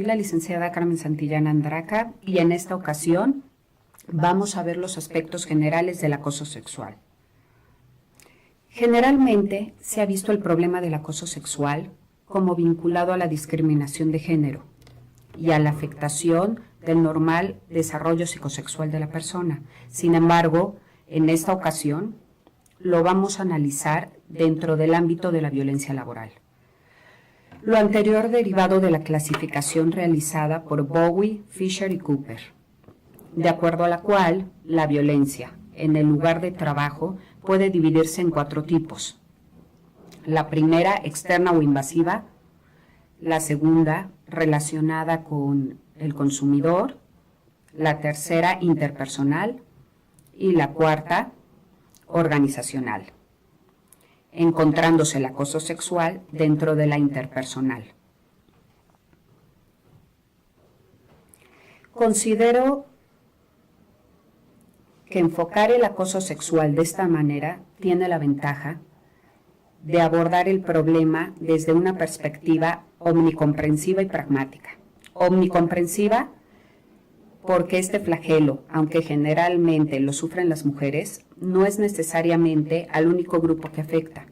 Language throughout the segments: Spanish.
Soy la licenciada Carmen Santillán Andraca y en esta ocasión vamos a ver los aspectos generales del acoso sexual. Generalmente se ha visto el problema del acoso sexual como vinculado a la discriminación de género y a la afectación del normal desarrollo psicosexual de la persona. Sin embargo, en esta ocasión lo vamos a analizar dentro del ámbito de la violencia laboral. Lo anterior derivado de la clasificación realizada por Bowie, Fisher y Cooper, de acuerdo a la cual la violencia en el lugar de trabajo puede dividirse en 4 tipos. La primera, externa o invasiva; la segunda, relacionada con el consumidor; la tercera, interpersonal; y la cuarta, organizacional, encontrándose el acoso sexual dentro de la interpersonal. Considero que enfocar el acoso sexual de esta manera tiene la ventaja de abordar el problema desde una perspectiva omnicomprensiva y pragmática. Omnicomprensiva porque este flagelo, aunque generalmente lo sufren las mujeres, no es necesariamente al único grupo que afecta,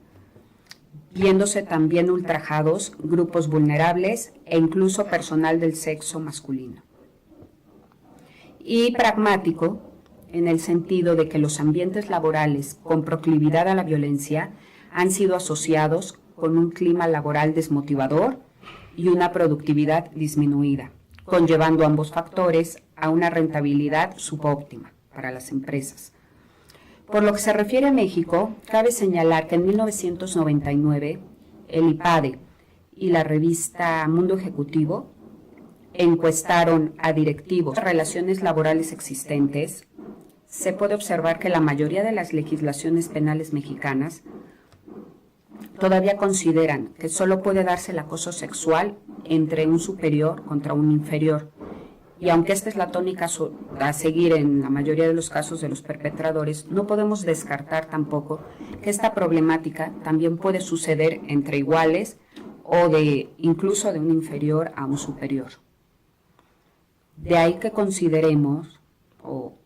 viéndose también ultrajados grupos vulnerables e incluso personal del sexo masculino. Y pragmático, en el sentido de que los ambientes laborales con proclividad a la violencia han sido asociados con un clima laboral desmotivador y una productividad disminuida, conllevando ambos factores a una rentabilidad subóptima para las empresas. Por lo que se refiere a México, cabe señalar que en 1999 el IPADE y la revista Mundo Ejecutivo encuestaron a directivos de relaciones laborales existentes. Se puede observar que la mayoría de las legislaciones penales mexicanas todavía consideran que solo puede darse el acoso sexual entre un superior contra un inferior. Y aunque esta es la tónica a seguir en la mayoría de los casos de los perpetradores, no podemos descartar tampoco que esta problemática también puede suceder entre iguales o incluso de un inferior a un superior. De ahí que consideremos, o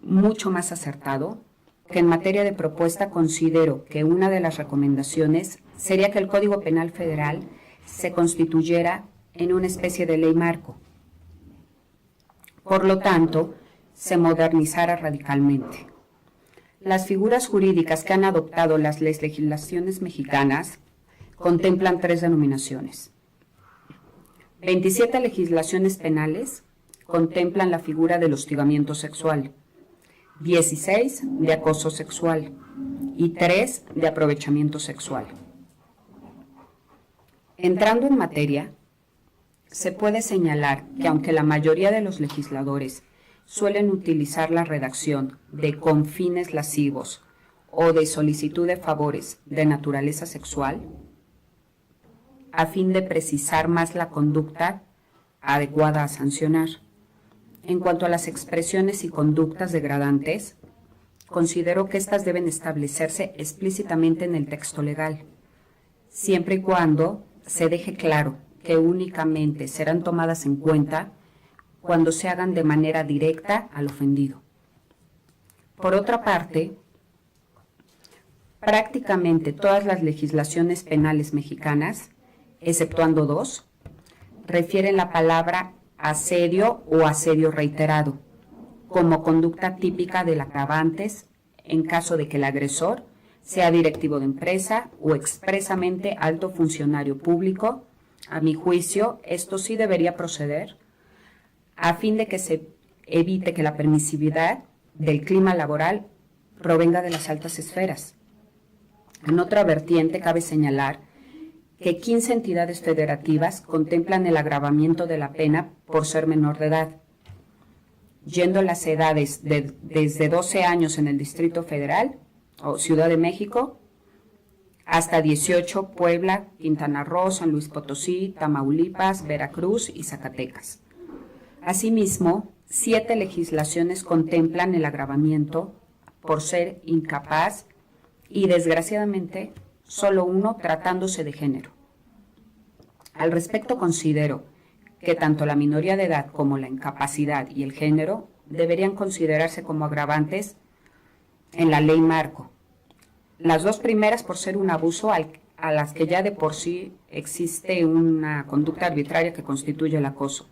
mucho más acertado, que en materia de propuesta considero que una de las recomendaciones sería que el Código Penal Federal se constituyera en una especie de ley marco. Por lo tanto, se modernizara radicalmente. Las figuras jurídicas que han adoptado las legislaciones mexicanas contemplan 3 denominaciones. 27 legislaciones penales contemplan la figura del hostigamiento sexual, 16 de acoso sexual y 3 de aprovechamiento sexual. Entrando en materia, se puede señalar que aunque la mayoría de los legisladores suelen utilizar la redacción de con fines lascivos o de solicitud de favores de naturaleza sexual, a fin de precisar más la conducta adecuada a sancionar. En cuanto a las expresiones y conductas degradantes, considero que éstas deben establecerse explícitamente en el texto legal, siempre y cuando se deje claro que únicamente serán tomadas en cuenta cuando se hagan de manera directa al ofendido. Por otra parte, prácticamente todas las legislaciones penales mexicanas, exceptuando 2, refieren la palabra asedio o asedio reiterado como conducta típica del agravantes en caso de que el agresor sea directivo de empresa o expresamente alto funcionario público. A mi juicio, esto sí debería proceder a fin de que se evite que la permisividad del clima laboral provenga de las altas esferas. En otra vertiente, cabe señalar que 15 entidades federativas contemplan el agravamiento de la pena por ser menor de edad, yendo las edades desde 12 años en el Distrito Federal o Ciudad de México, hasta 18 Puebla, Quintana Roo, San Luis Potosí, Tamaulipas, Veracruz y Zacatecas. Asimismo, 7 legislaciones contemplan el agravamiento por ser incapaz y, desgraciadamente, solo 1 tratándose de género. Al respecto, considero que tanto la minoría de edad como la incapacidad y el género deberían considerarse como agravantes en la ley marco. Las dos primeras por ser un abuso a las que ya de por sí existe una conducta arbitraria que constituye el acoso.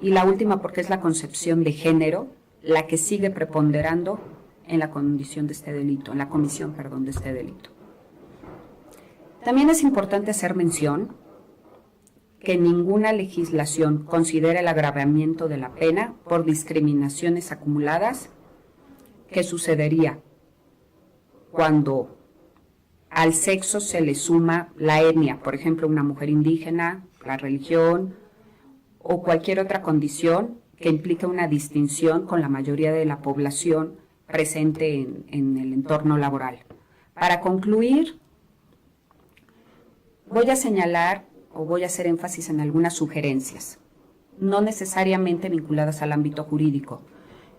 Y la última porque es la concepción de género la que sigue preponderando en la condición de este delito, en la comisión, de este delito. También es importante hacer mención que ninguna legislación considera el agravamiento de la pena por discriminaciones acumuladas, que sucedería cuando al sexo se le suma la etnia, por ejemplo, una mujer indígena, la religión o cualquier otra condición que implique una distinción con la mayoría de la población presente en el entorno laboral. Para concluir, voy a señalar o voy a hacer énfasis en algunas sugerencias, no necesariamente vinculadas al ámbito jurídico,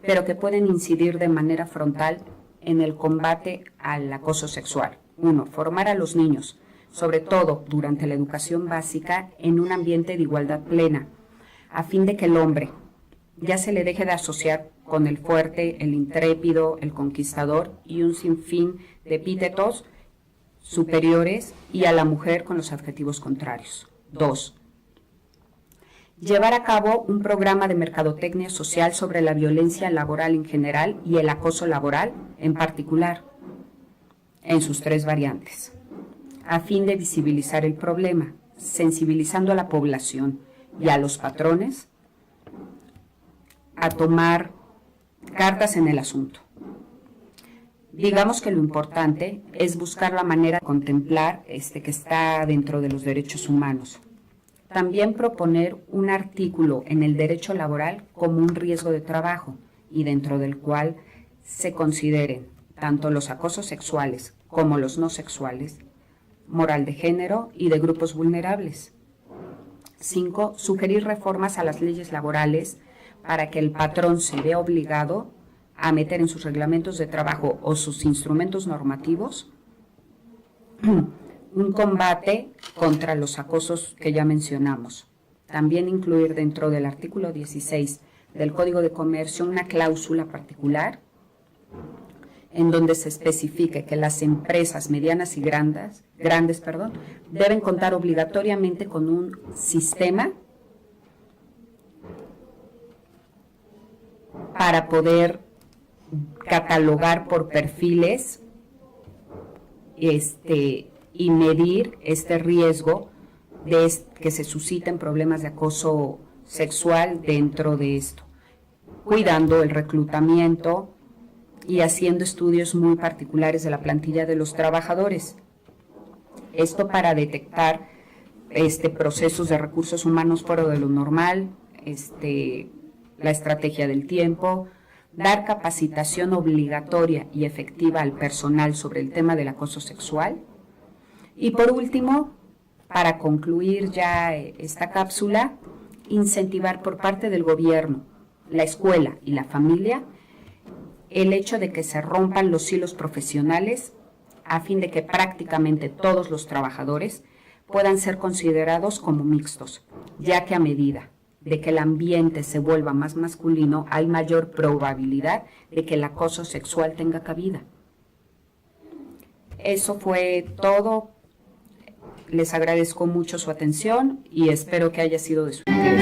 pero que pueden incidir de manera frontal en el combate al acoso sexual. 1. Formar a los niños, sobre todo durante la educación básica, en un ambiente de igualdad plena, a fin de que el hombre ya se le deje de asociar con el fuerte, el intrépido, el conquistador y un sinfín de epítetos superiores, y a la mujer con los adjetivos contrarios. 2. Llevar a cabo un programa de mercadotecnia social sobre la violencia laboral en general y el acoso laboral en particular, en sus tres variantes, a fin de visibilizar el problema, sensibilizando a la población y a los patrones a tomar cartas en el asunto. Digamos que lo importante es buscar la manera de contemplar que está dentro de los derechos humanos. También proponer un artículo en el derecho laboral como un riesgo de trabajo y dentro del cual se consideren tanto los acosos sexuales como los no sexuales, moral de género y de grupos vulnerables. 5. Sugerir reformas a las leyes laborales para que el patrón se vea obligado a meter en sus reglamentos de trabajo o sus instrumentos normativos un combate contra los acosos que ya mencionamos. También incluir dentro del artículo 16 del Código de Comercio una cláusula particular en donde se especifique que las empresas medianas y grandes, deben contar obligatoriamente con un sistema para poder catalogar por perfiles y medir este riesgo de que se susciten problemas de acoso sexual dentro de esto, cuidando el reclutamiento y haciendo estudios muy particulares de la plantilla de los trabajadores. Esto para detectar procesos de recursos humanos fuera de lo normal, la estrategia del tiempo, dar capacitación obligatoria y efectiva al personal sobre el tema del acoso sexual. Y por último, para concluir ya esta cápsula, incentivar por parte del gobierno, la escuela y la familia el hecho de que se rompan los hilos profesionales a fin de que prácticamente todos los trabajadores puedan ser considerados como mixtos, ya que a medida de que el ambiente se vuelva más masculino, hay mayor probabilidad de que el acoso sexual tenga cabida. Eso fue todo. Les agradezco mucho su atención y espero que haya sido de su interés.